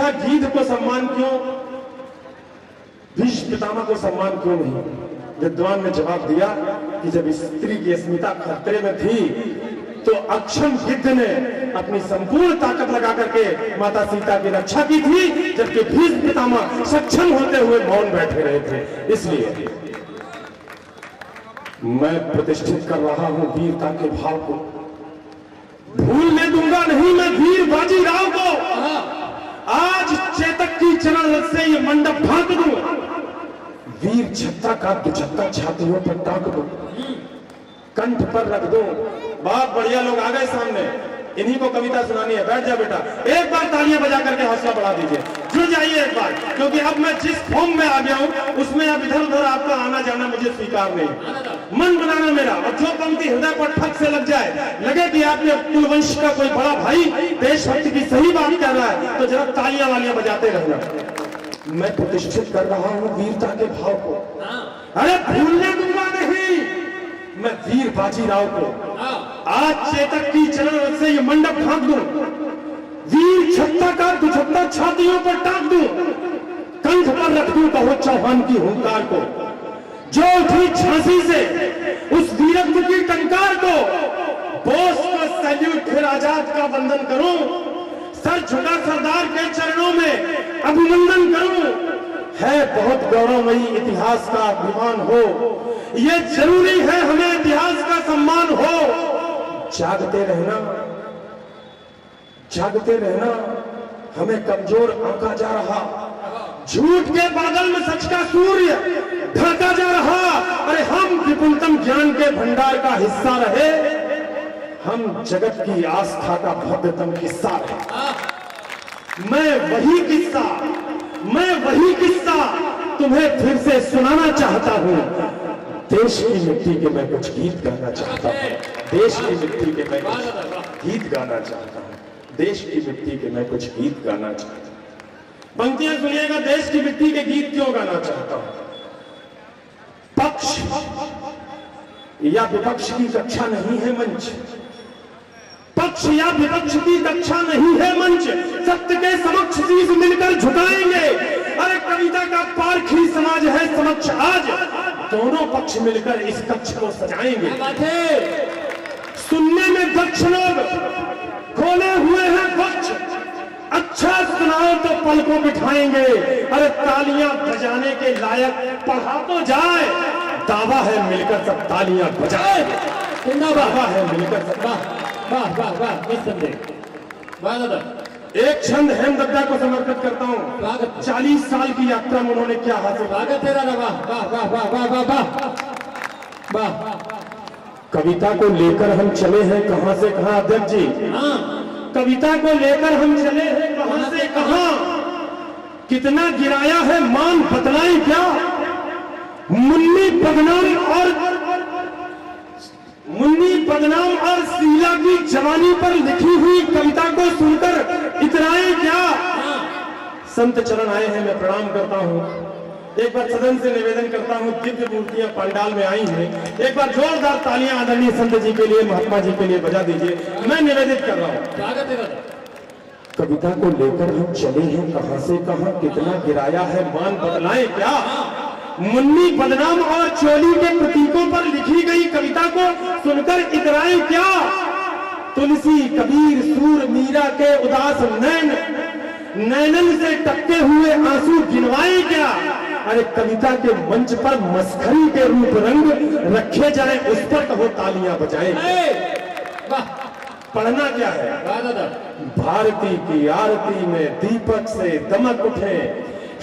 पूछा गीध को सम्मान क्यों, भीष्म पितामह को सम्मान क्यों नहीं? विद्वान ने जवाब दिया कि जब स्त्री की अस्मिता खतरे में थी तो अक्षम गिद्ध ने अपनी संपूर्ण ताकत लगा करके माता सीता की रक्षा की थी, जबकि भीष्म पितामह सक्षम होते हुए मौन बैठे रहे थे। इसलिए मैं प्रतिष्ठित कर रहा हूं वीरता के भाव को, भूलने दूंगा नहीं मैं वीर बाजीराव को। आज चेतक की चरण से ये मंडप ढांक दूं, वीर छत्ता का दुछत्ता छातियों पर टांक दूं, कंठ पर रख दूं। बहुत बढ़िया लोग आ गए सामने, इन्हीं को कविता सुनानी है। बैठ जा बेटा, एक बार तालियां बजा करके हौसला बढ़ा दीजिए, जुड़ जाइए एक बार, क्योंकि अब मैं जिस फॉर्म में आ गया हूं उसमें अब इधर उधर आपका आना जाना मुझे स्वीकार नहीं। मन बनाना मेरा, और जो पंक्ति हृदय पर ठक से लग जाए, लगे कि आपने कुलवंश का कोई बड़ा भाई देशभक्ति की सही बात कर रहा है, तो जरा तालियां वालियां बजाते रहना। मैं प्रतिष्ठित कर रहा हूं वीरता के भाव को, अरे भूलने दूंगा नहीं मैं वीर बाजीराव को। आज चेतक की चरण से ये मंडप ढांक दूं, वीर छत्ता का दुछत्ता छातियों पर टांक दूं, कंठ पर रख दूं कहो चौहान की हुंकार को। जो उठी झांसी से उस वीरत्व की टंकार को, बोस का सैल्यूट फिर आजाद का वंदन करूं, सर झुका सरदार के चरणों में अभिनंदन करूं। है बहुत गौरवमयी इतिहास का अभिमान हो, ये जरूरी है हमें इतिहास का सम्मान हो। जागते रहना, जागते रहना, हमें कमजोर आंका जा रहा, झूठ के बादल में सच का सूर्य ढका जा रहा। अरे हम विपुलतम ज्ञान के भंडार का हिस्सा रहे, हम जगत की आस्था का भव्यतम हिस्सा रहे। मैं वही किस्सा तुम्हें फिर से सुनाना चाहता हूं। देश की मिट्टी के मैं कुछ गीत गाना चाहता हूं, देश की मिट्टी के मैं कुछ गीत गाना चाहता हूं, देश की मिट्टी के मैं कुछ गीत गाना चाहता हूं। पंक्तियां सुनिएगा, देश की मिट्टी के गीत क्यों गाना चाहता हूं। पक्ष या विपक्ष की कक्षा नहीं है मंच, पक्ष या विपक्ष की कक्षा नहीं है मंच, सत्य के समक्ष शीश मिलकर झुकाएंगे। अरे कविता का पारखी समाज है समक्ष आज, दोनों पक्ष मिलकर इस कक्ष को सजाएंगे। सुनने में दक्ष लोग खोले हुए हैं पक्ष, अच्छा सुनाओ तो पल को बिठाएंगे। अरे तालियां बजाने के लायक पढ़ा तो जाए, दावा है मिलकर सब तालियां बजाए, दावा है मिलकर सब। वाह वाह वाह, निस्संदेह वाह दादा। एक छंद हेमदत्ता को समर्पित करता हूँ। 40 साल की यात्रा में उन्होंने क्या हासिल, स्वागत है दादा। वाह वाह वाह वाह वाह वाह वाह। कविता को लेकर हम चले हैं कहां से कहां, अध्यक्ष जी। कविता को लेकर हम चले हैं कहां से कहां, कितना गिराया है मान बतलाएं क्या। मुन्नी बदनाम और शीला की जवानी पर लिखी हुई कविता को सुनकर इतराएं क्या। संत चरण आए हैं, मैं प्रणाम करता हूं। एक बार सदन से निवेदन करता हूं, दिव्य मूर्तियां पंडाल में आई हैं, एक बार जोरदार तालियां आदरणीय संत जी के लिए, महात्मा जी के लिए बजा दीजिए। मैं निवेदित कर रहा हूं। कविता को लेकर हम चले हैं कहां से कहां, कितना गिराया है मान बतलाएं क्या। मुन्नी बदनाम और चोली के प्रतीकों पर लिखी गई कविता को सुनकर इतराएं क्या। तुलसी कबीर सूर मीरा के उदास नैनन से टपके हुए आंसू गिनवाए क्या। अरे कविता के मंच पर मस्खरी के रूप रंग रखे जाए, उस पर कहो तालियां बजाएं। पढ़ना क्या है, भारती की आरती में दीपक से दमक उठे,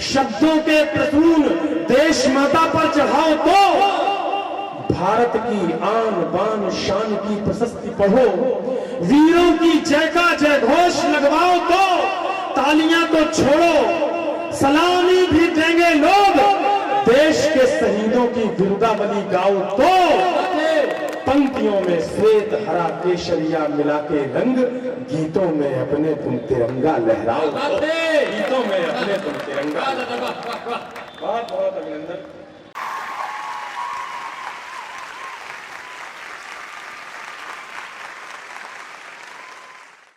शब्दों के प्रसून देश माता पर चढ़ाओ तो, भारत की आन बान शान की प्रशस्ति पढ़ो, वीरों की जय का जय घोष लगवाओ तो, तालियां तो छोड़ो सलामी भी देंगे लोग, देश के शहीदों की विरुदावली गाओ तो, पंक्तियों में श्वेत हरा केशरिया मिला के रंग, गीतों में अपने तुम तिरंगा लहराओ, गीतों में अपने तुम तिरंगा। बहुत बहुत अभिनंदन।